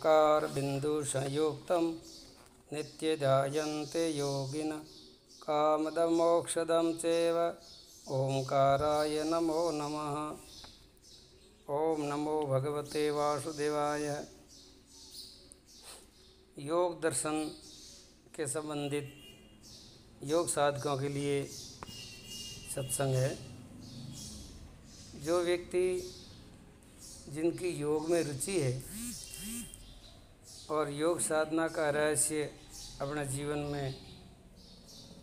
ओंकार बिंदु संयुक्तं नित्यध्यायन्ते योगिन कामदं मोक्षदं चैव ओंकाराय नमो नमः। ओम नमो भगवते वासुदेवाय। योग दर्शन के संबंधित योग साधकों के लिए सत्संग है। जो व्यक्ति जिनकी योग में रुचि है और योग साधना का रहस्य अपने जीवन में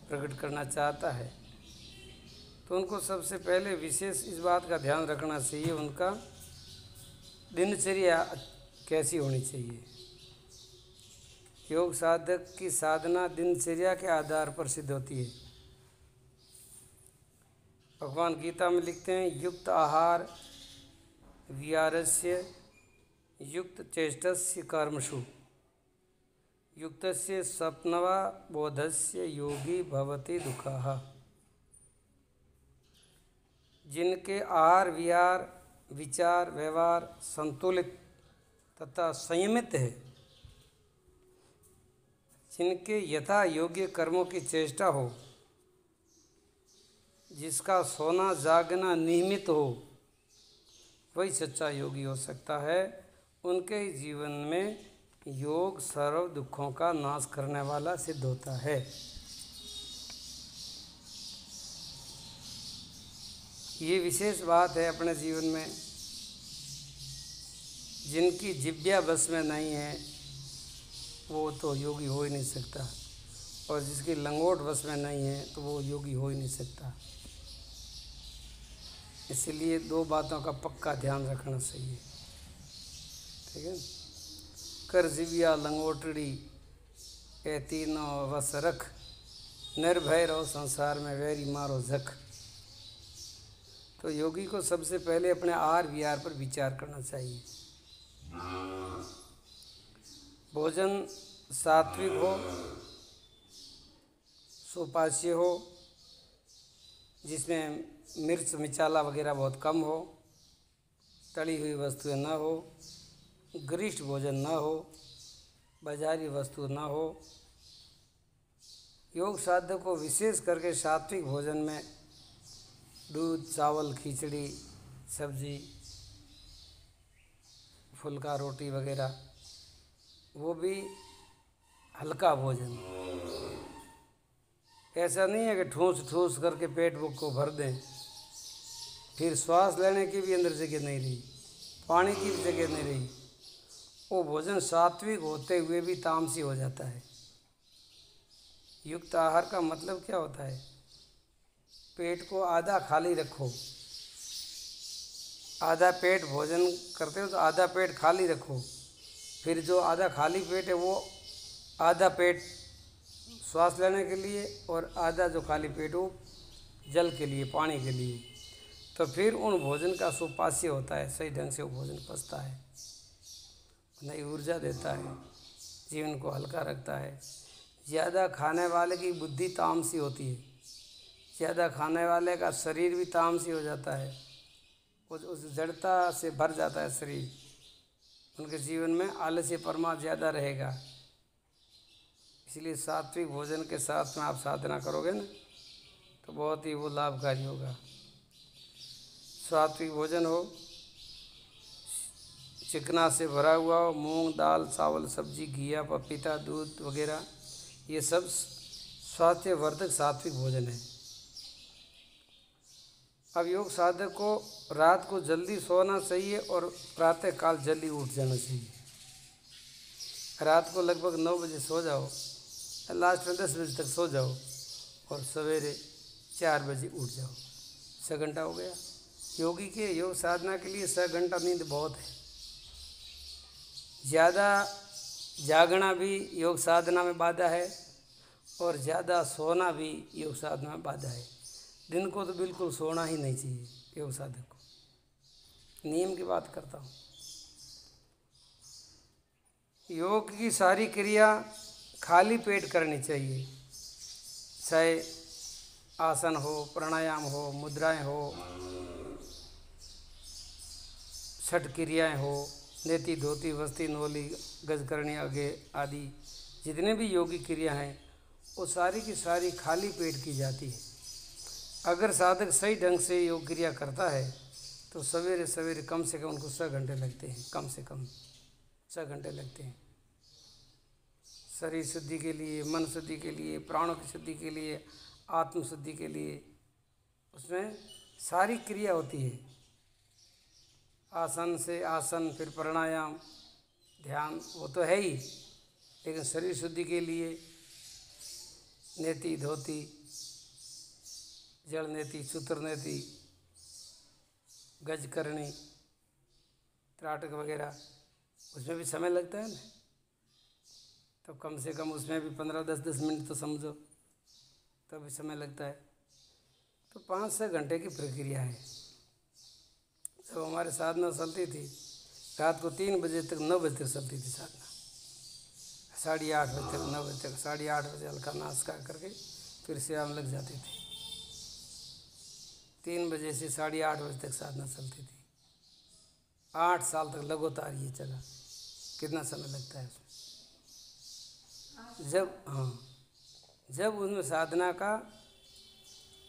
प्रकट करना चाहता है तो उनको सबसे पहले विशेष इस बात का ध्यान रखना चाहिए, उनका दिनचर्या कैसी होनी चाहिए। योग साधक की साधना दिनचर्या के आधार पर सिद्ध होती है। भगवान गीता में लिखते हैं, युक्त आहार विहारस्य युक्त चेष्टस्य कर्मसु युक्तस्य स्वप्नवा बोधस्य योगी भवति दुःखः। जिनके आहार विहार विचार व्यवहार संतुलित तथा संयमित है, जिनके यथा योग्य कर्मों की चेष्टा हो, जिसका सोना जागना नियमित हो, वही सच्चा योगी हो सकता है। उनके जीवन में योग सर्व दुखों का नाश करने वाला सिद्ध होता है। ये विशेष बात है अपने जीवन में। जिनकी जिब्या बस में नहीं है वो तो योगी हो ही नहीं सकता, और जिसकी लंगोट बस में नहीं है तो वो योगी हो ही नहीं सकता। इसलिए दो बातों का पक्का ध्यान रखना चाहिए, ठीक है। कर जिबिया लंगोटड़ी ए तीनों वस रख, निर्भय रहो संसार में वैरी मारो झक। तो योगी को सबसे पहले अपने आहार विहार पर विचार करना चाहिए। भोजन सात्विक हो, सुपाच्य हो, जिसमें मिर्च मिचाला वगैरह बहुत कम हो, तली हुई वस्तुएं न हो, गरिष्ठ भोजन न हो, बाजारी वस्तु न हो। योग साधक को विशेष करके सात्विक भोजन में दूध चावल खिचड़ी सब्जी फुल्का रोटी वगैरह, वो भी हल्का भोजन। ऐसा नहीं है कि ठूस ठूस करके पेट को भर दें, फिर श्वास लेने की भी अंदर जगह नहीं रही, पानी की भी जगह नहीं रही। वो भोजन सात्विक होते हुए भी तामसी हो जाता है। युक्त आहार का मतलब क्या होता है? पेट को आधा खाली रखो। आधा पेट भोजन करते हो तो आधा पेट खाली रखो, फिर जो आधा खाली पेट है वो आधा पेट श्वास लेने के लिए और आधा जो खाली पेट हो जल के लिए, पानी के लिए। तो फिर उन भोजन का सुपाच्य होता है, सही ढंग से वो भोजन पचता है, नई ऊर्जा देता है, जीवन को हल्का रखता है। ज़्यादा खाने वाले की बुद्धि तामसी होती है, ज़्यादा खाने वाले का शरीर भी तामसी हो जाता है, उस जड़ता से भर जाता है शरीर। उनके जीवन में आलस्य परमा ज़्यादा रहेगा। इसलिए सात्विक भोजन के साथ में आप साधना करोगे ना तो बहुत ही वो लाभकारी होगा। सात्विक भोजन हो, चिकना से भरा हुआ हो, मूंग दाल चावल सब्जी घिया पपीता दूध वगैरह, ये सब स्वास्थ्यवर्धक सात्विक भोजन है। अब योग साधक को रात को जल्दी सोना चाहिए और प्रातः काल जल्दी उठ जाना चाहिए। रात को लगभग 9 बजे सो जाओ, लास्ट में 10 बजे तक सो जाओ और सवेरे 4 बजे उठ जाओ। 6 घंटा हो गया। योगी के योग साधना के लिए 6 घंटा नींद बहुत है। ज़्यादा जागना भी योग साधना में बाधा है और ज़्यादा सोना भी योग साधना में बाधा है। दिन को तो बिल्कुल सोना ही नहीं चाहिए योग साधक को। नियम की बात करता हूँ। योग की सारी क्रिया खाली पेट करनी चाहिए, चाहे आसन हो, प्राणायाम हो, मुद्राएं हो, छठ क्रियाएं हो, नेति धोती वस्ती नोली गजकरणी आगे आदि जितने भी योगी क्रिया हैं वो सारी की सारी खाली पेट की जाती है। अगर साधक सही ढंग से योग क्रिया करता है तो सवेरे सवेरे कम से कम उनको 6 घंटे लगते हैं, कम से कम 6 घंटे लगते हैं। शरीर शुद्धि के लिए, मन शुद्धि के लिए, प्राणों की शुद्धि के लिए, आत्म शुद्धि के लिए उसमें सारी क्रिया होती है। आसन से आसन, फिर प्राणायाम, ध्यान वो तो है ही, लेकिन शरीर शुद्धि के लिए नेति धोती, जड़ नेति, सूत्र नेति, गजकरणी, त्राटक वगैरह उसमें भी समय लगता है ना। तो कम से कम उसमें भी 15-10 मिनट तो समझो, तब भी समय लगता है। तो 5-6 घंटे की प्रक्रिया है। जब हमारे साधना चलती थी रात को 3 बजे तक 9 बजे तक चलती थी साधना, 8:30 बजे तक 9 बजे तक, 8:30 बजे हल्का नाश्ता करके फिर सेवा में लग जाते थे। 3 बजे से 8:30 बजे तक साधना चलती थी। 8 साल तक लगातार ये चला। कितना समय लगता है उसमें? जब उसमें साधना का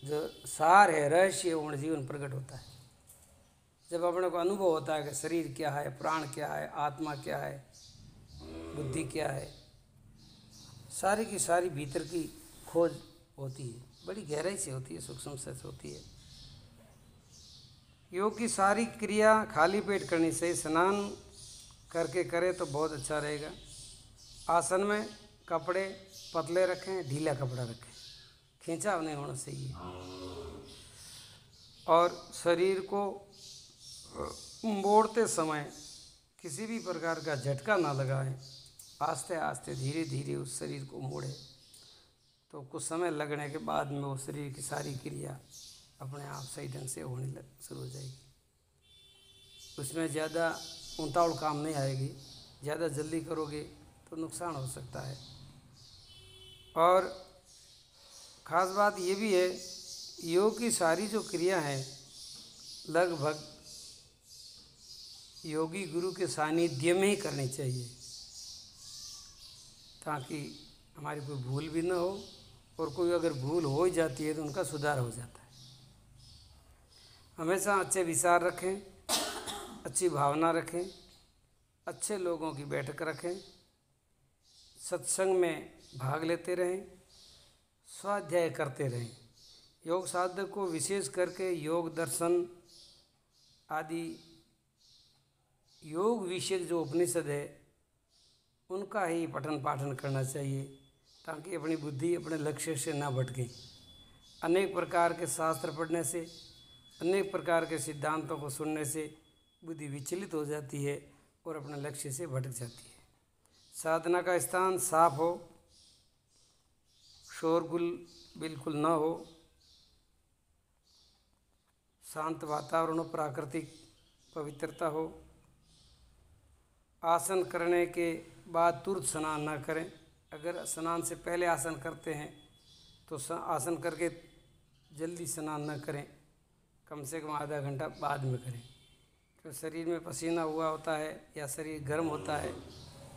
जो सार है, रहस्य, वो जीवन प्रकट होता है। जब अपने को अनुभव होता है कि शरीर क्या है, प्राण क्या है, आत्मा क्या है, बुद्धि क्या है, सारी की सारी भीतर की खोज होती है, बड़ी गहराई से होती है, सूक्ष्म से होती है। योग की सारी क्रिया खाली पेट करनी चाहिए। स्नान करके करे तो बहुत अच्छा रहेगा। आसन में कपड़े पतले रखें, ढीला कपड़ा रखें, खींचा नहीं होना चाहिए। और शरीर को मोड़ते समय किसी भी प्रकार का झटका ना लगाएं। आस्ते आस्ते धीरे धीरे उस शरीर को मोड़े तो कुछ समय लगने के बाद में वो शरीर की सारी क्रिया अपने आप सही ढंग से होने शुरू हो जाएगी। उसमें ज़्यादा उतावड़ काम नहीं आएगी। ज़्यादा जल्दी करोगे तो नुकसान हो सकता है। और ख़ास बात ये भी है, योग की सारी जो क्रिया हैं लगभग योगी गुरु के सानिध्य में ही करनी चाहिए, ताकि हमारी कोई भूल भी ना हो, और कोई अगर भूल हो ही जाती है तो उनका सुधार हो जाता है। हमेशा अच्छे विचार रखें, अच्छी भावना रखें, अच्छे लोगों की बैठक रखें, सत्संग में भाग लेते रहें, स्वाध्याय करते रहें। योग साधक को विशेष करके योग दर्शन आदि योग विषयक जो उपनिषद है उनका ही पठन पाठन करना चाहिए, ताकि अपनी बुद्धि अपने लक्ष्य से ना भटके। अनेक प्रकार के शास्त्र पढ़ने से, अनेक प्रकार के सिद्धांतों को सुनने से बुद्धि विचलित हो जाती है और अपने लक्ष्य से भटक जाती है। साधना का स्थान साफ हो, शोरगुल बिल्कुल ना हो, शांत वातावरण हो, प्राकृतिक पवित्रता हो। आसन करने के बाद तुरंत स्नान ना करें। अगर स्नान से पहले आसन करते हैं तो आसन करके जल्दी स्नान न करें, कम से कम आधा घंटा बाद में करें। तो शरीर में पसीना हुआ होता है या शरीर गर्म होता है,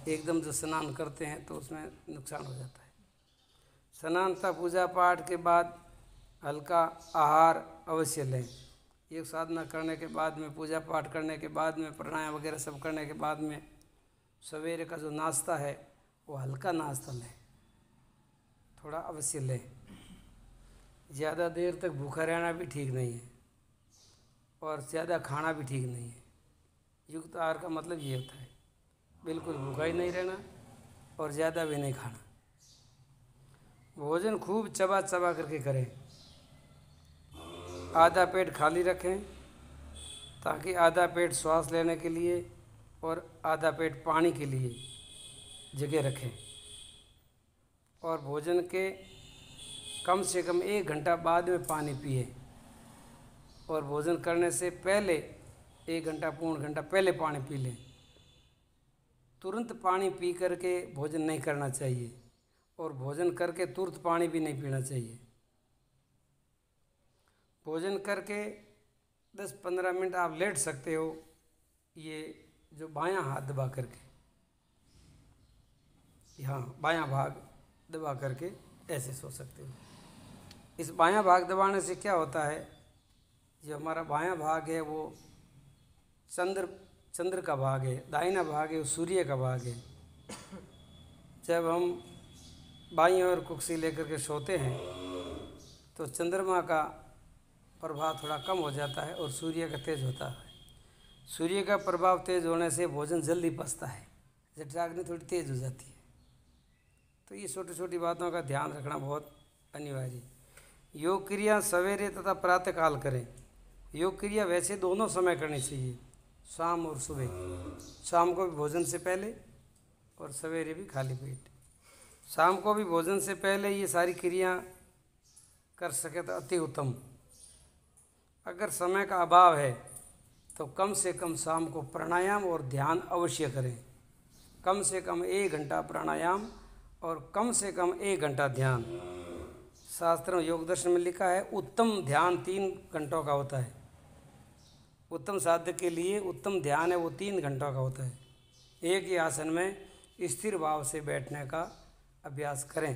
एकदम जो स्नान करते हैं तो उसमें नुकसान हो जाता है। स्नान तथा पूजा पाठ के बाद हल्का आहार अवश्य लें। योग साधना करने के बाद में, पूजा पाठ करने के बाद में, प्राणायाम वगैरह सब करने के बाद में सवेरे का जो नाश्ता है वो हल्का नाश्ता लें, थोड़ा अवश्य लें। ज़्यादा देर तक भूखा रहना भी ठीक नहीं है और ज़्यादा खाना भी ठीक नहीं है। युक्त आहार का मतलब ये होता है बिल्कुल भूखा ही नहीं रहना और ज़्यादा भी नहीं खाना। भोजन खूब चबा चबा करके करें। आधा पेट खाली रखें, ताकि आधा पेट श्वास लेने के लिए और आधा पेट पानी के लिए जगह रखें। और भोजन के कम से कम 1 घंटा बाद में पानी पिए, और भोजन करने से पहले 1 घंटा पौन घंटा पहले पानी पी लें। तुरंत पानी पी करके भोजन नहीं करना चाहिए, और भोजन करके तुरंत पानी भी नहीं पीना चाहिए। भोजन करके 10-15 मिनट आप लेट सकते हो, ये जो बायां हाथ दबा करके, यहाँ बायां भाग दबा करके ऐसे सो सकते हो। इस बायां भाग दबाने से क्या होता है, जो हमारा बायां भाग है वो चंद्र का भाग है, दाहिना भाग है वो सूर्य का भाग है। जब हम बाईं ओर कुर्सी लेकर के सोते हैं तो चंद्रमा का प्रभाव थोड़ा कम हो जाता है और सूर्य का तेज होता है। सूर्य का प्रभाव तेज होने से भोजन जल्दी पचता है, जठराग्नि थोड़ी तेज हो जाती है। तो ये छोटी छोटी बातों का ध्यान रखना बहुत अनिवार्य है। योग क्रिया सवेरे तथा प्रातः काल करें। योग क्रिया वैसे दोनों समय करनी चाहिए, शाम और सुबह। शाम को भी भोजन से पहले और सवेरे भी खाली पेट। शाम को भी भोजन से पहले ये सारी क्रिया कर सके तो अति उत्तम। अगर समय का अभाव है तो कम से कम शाम को प्राणायाम और ध्यान अवश्य करें। कम से कम 1 घंटा प्राणायाम और कम से कम 1 घंटा ध्यान। शास्त्रों योग दर्शन में लिखा है उत्तम ध्यान 3 घंटों का होता है। उत्तम साधक के लिए उत्तम ध्यान है वो 3 घंटों का होता है। एक ही आसन में स्थिर भाव से बैठने का अभ्यास करें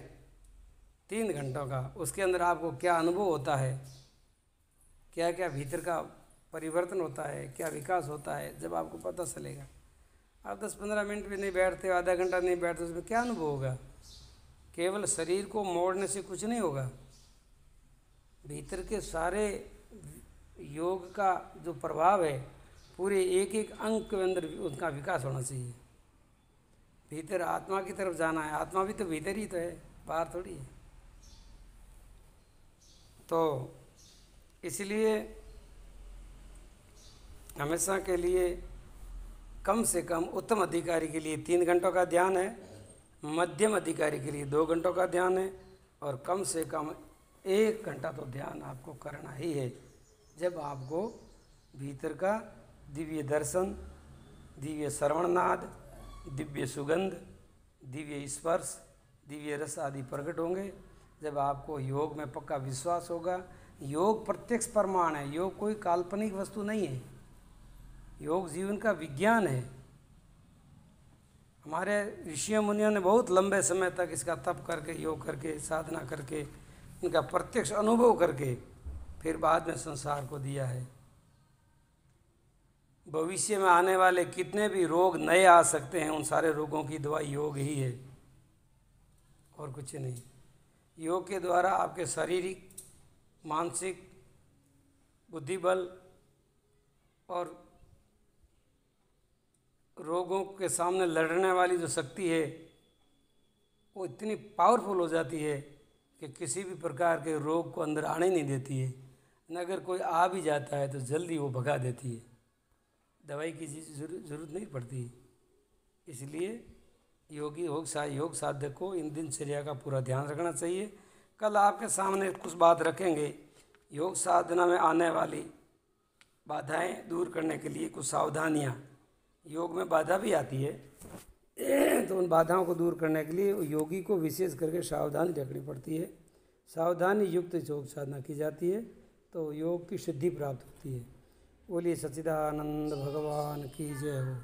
3 घंटों का। उसके अंदर आपको क्या अनुभव होता है, क्या क्या भीतर का परिवर्तन होता है, क्या विकास होता है, जब आपको पता चलेगा। आप 10-15 मिनट भी नहीं बैठते, आधा घंटा नहीं बैठते, उसमें क्या अनुभव होगा। केवल शरीर को मोड़ने से कुछ नहीं होगा, भीतर के सारे योग का जो प्रभाव है पूरे एक एक अंग के अंदर उनका विकास होना चाहिए। भीतर आत्मा की तरफ जाना है। आत्मा भी तो भीतर ही तो है, बाहर थोड़ी है। तो इसलिए हमेशा के लिए कम से कम उत्तम अधिकारी के लिए 3 घंटों का ध्यान है, मध्यम अधिकारी के लिए 2 घंटों का ध्यान है और कम से कम 1 घंटा तो ध्यान आपको करना ही है। जब आपको भीतर का दिव्य दर्शन, दिव्य श्रवणनाद, दिव्य सुगंध, दिव्य स्पर्श, दिव्य रस आदि प्रकट होंगे, जब आपको योग में पक्का विश्वास होगा। योग प्रत्यक्ष प्रमाण है, योग कोई काल्पनिक वस्तु नहीं है, योग जीवन का विज्ञान है। हमारे ऋषियों मुनियों ने बहुत लंबे समय तक इसका तप करके, योग करके, साधना करके, इनका प्रत्यक्ष अनुभव करके फिर बाद में संसार को दिया है। भविष्य में आने वाले कितने भी रोग नए आ सकते हैं, उन सारे रोगों की दवाई योग ही है और कुछ नहीं। योग के द्वारा आपके शारीरिक, मानसिक, बुद्धिबल और रोगों के सामने लड़ने वाली जो शक्ति है वो इतनी पावरफुल हो जाती है कि किसी भी प्रकार के रोग को अंदर आने नहीं देती है। न अगर कोई आ भी जाता है तो जल्दी वो भगा देती है, दवाई की जरूरत नहीं पड़ती। इसलिए योग साधक को इन दिनचर्या का पूरा ध्यान रखना चाहिए। कल आपके सामने कुछ बात रखेंगे, योग साधना में आने वाली बाधाएं दूर करने के लिए कुछ सावधानियां। योग में बाधा भी आती है तो उन बाधाओं को दूर करने के लिए योगी को विशेष करके सावधानी रखनी पड़ती है। सावधानी युक्त योग साधना की जाती है तो योग की सिद्धि प्राप्त होती है। बोलिए सच्चिदानंद भगवान की जय हो।